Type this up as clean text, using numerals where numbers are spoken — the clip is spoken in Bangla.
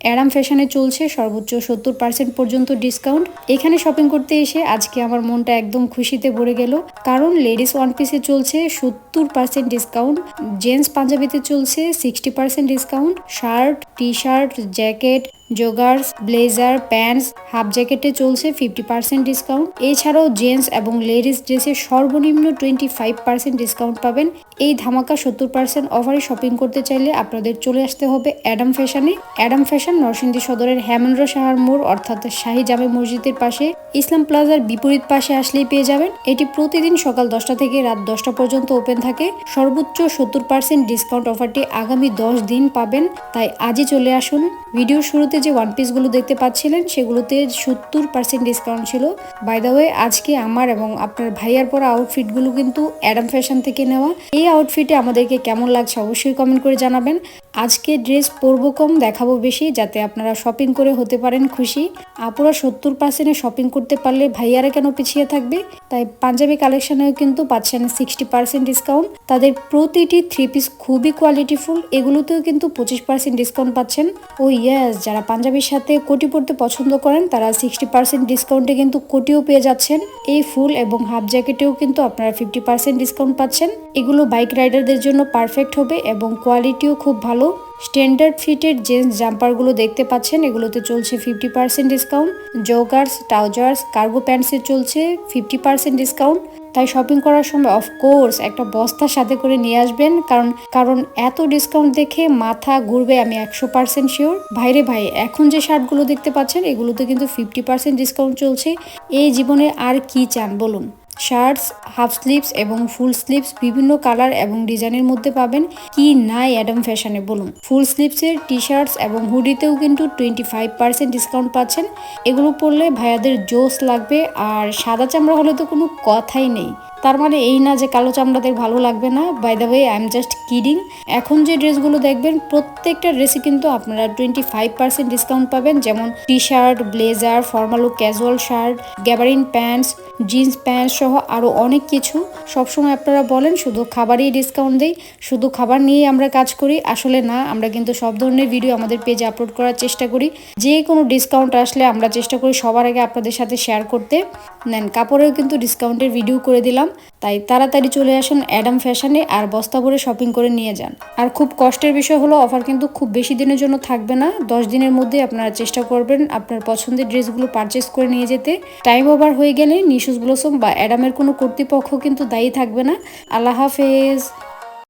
অ্যাডাম ফ্যাশনে চলছে সর্বোচ্চ 70% পর্যন্ত ডিসকাউন্ট। এখানে শপিং করতে এসে আজকে আমার মনটা একদম খুশিতে ভরে গেল, কারণ লেডিস ওয়ান পিসে চলছে 70% ডিসকাউন্ট, জেন্টস পাঞ্জাবিতে চলছে 60% discount, shirt, T shirt, jacket, joggers, blazer, pants, half জ্যাকেটে চলছে 50% ডিসকাউন্ট। এছাড়াও জেন্টস এবং লেডিস ড্রেসে সর্বনিম্ন 25% ডিসকাউন্ট পাবেন। এই ধামাকা 70% অফারে শপিং করতে চাইলে আপনাদের চলে আসতে হবে অ্যাডাম ফ্যাশনে। অ্যাডাম ফ্যাশন নরসিংদী সদরের হেমেন্দ্র সাহার মোড় অর্থাৎ শাহী জামে মসজিদের পাশে ইসলাম প্লাজার বিপরীত পাশে আসলেই পেয়ে যাবেন। এটি প্রতিদিন সকাল 10টা থেকে রাত 10টা পর্যন্ত ওপেন থাকে। সর্বোচ্চ 70% ডিসকাউন্ট অফারটি আগামী 10 দিন পাবেন, তাই আজই চলে আসুন। ভিডিওর শুরুতে যে ওয়ান পিসগুলো দেখতে পাচ্ছিলেন সেগুলোতে 70% ডিসকাউন্ট ছিল। বাই দ্য ওয়ে, আজকে আমার এবং আপনার ভাইয়ার পরা আউটফিটগুলো কিন্তু অ্যাডাম ফ্যাশন থেকে নেওয়া। এই আউটফিটে আমাদেরকে কেমন লাগছে অবশ্যই কমেন্ট করে জানাবেন। আজকে ড্রেস পরবো কম, দেখাবো বেশি, যাতে আপনারা শপিং করে হতে পারেন খুশি। আপুরা 70% শপিং করতে পারলে ভাইয়ারা কেন পিছিয়ে থাকবে? তাই পাঞ্জাবি কালেকশনেও কিন্তু পাচ্ছেন 60% ডিসকাউন্ট। তাদের প্রতিটি থ্রি পিস খুবই কোয়ালিটিফুল, এগুলোতেও কিন্তু 25% ডিসকাউন্ট পাচ্ছেন। ও ইয়েস, যারা পাঞ্জাবির সাথে কোটি পরতে পছন্দ করেন তারা 60% ডিসকাউন্টে কিন্তু কোটিও পেয়ে যাচ্ছেন। এই ফুল এবং হাফ জ্যাকেটেও কিন্তু আপনারা 50% ডিসকাউন্ট পাচ্ছেন। এগুলো বাইক রাইডারদের জন্য পারফেক্ট হবে এবং কোয়ালিটিও খুব ভালো। স্ট্যান্ডার্ড ফিটের জেন্টস জাম্পারগুলো দেখতে পাচ্ছেন, এগুলোতে চলছে 50% ডিসকাউন্ট। জগার্স, ট্রাউজার্স, কার্গো প্যান্টসে চলছে 50% ডিসকাউন্ট। তাই শপিং করার সময় অফকোর্স একটা বস্তার সাথে করে নিয়ে আসবেন, কারণ এত ডিসকাউন্ট দেখে মাথা ঘুরবে, আমি 100% শিওর। ভাইরে ভাই, এখন যে শার্টগুলো দেখতে পাচ্ছেন এগুলোতে কিন্তু 50% ডিসকাউন্ট চলছে। এই জীবনে আর কি চান বলুন? শার্টস, হাফ স্লিভস এবং ফুল স্লিভস বিভিন্ন কালার এবং ডিজাইনের মধ্যে পাবেন। কি নাই অ্যাডাম ফ্যাশনে বলুন? ফুল স্লিভসের টি শার্টস এবং হুডিতেও কিন্তু 25% ডিসকাউন্ট পাচ্ছেন। এগুলো পরলে ভাইয়াদের জোস লাগবে, আর সাদা চামড়া হলে তো কোনো কথাই নেই। তার মানে এই না যে কালো চামড়াদের ভালো লাগবে না। By the way, I am just kidding. এখন যে ড্রেসগুলো দেখবেন প্রত্যেকটা ড্রেসে কিন্তু আপনারা 25% ডিসকাউন্ট পাবেন, যেমন টি শার্ট, ব্লেজার, ফর্মাল ও casual shirt, gabardine pants, jeans pant সহ আরও অনেক কিছু। সবসময় আপনারা বলেন শুধু খাবারেই ডিসকাউন্ট দেই, শুধু খাবার নিয়েই আমরা কাজ করি। আসলে না, আমরা কিন্তু সব ধরনের ভিডিও আমাদের পেজে আপলোড করার চেষ্টা করি। যে কোনো ডিসকাউন্ট আসলে আমরা চেষ্টা করি সবার আগে আপনাদের সাথে শেয়ার করতে। নেন, কাপড়েও কিন্তু ডিসকাউন্টের ভিডিও করে দিলাম। তাই তাড়াতাড়ি চলে আসুন অ্যাডাম ফ্যাশনে আর বস্তা ভরে শপিং করে নিয়ে যান। আর খুব কষ্টের বিষয় হলো অফার কিন্তু খুব বেশি দিনের জন্য থাকবে না। 10 দিনের মধ্যে আপনারা চেষ্টা করবেন আপনার পছন্দের ড্রেসগুলো পারচেস করে নিয়ে যেতে। টাইম ওভার হয়ে গেলে নিশুস ব্লসম বা অ্যাডামের কোনো কর্তৃপক্ষ কিন্তু দায়ী থাকবে না। আল্লাহ হাফেজ।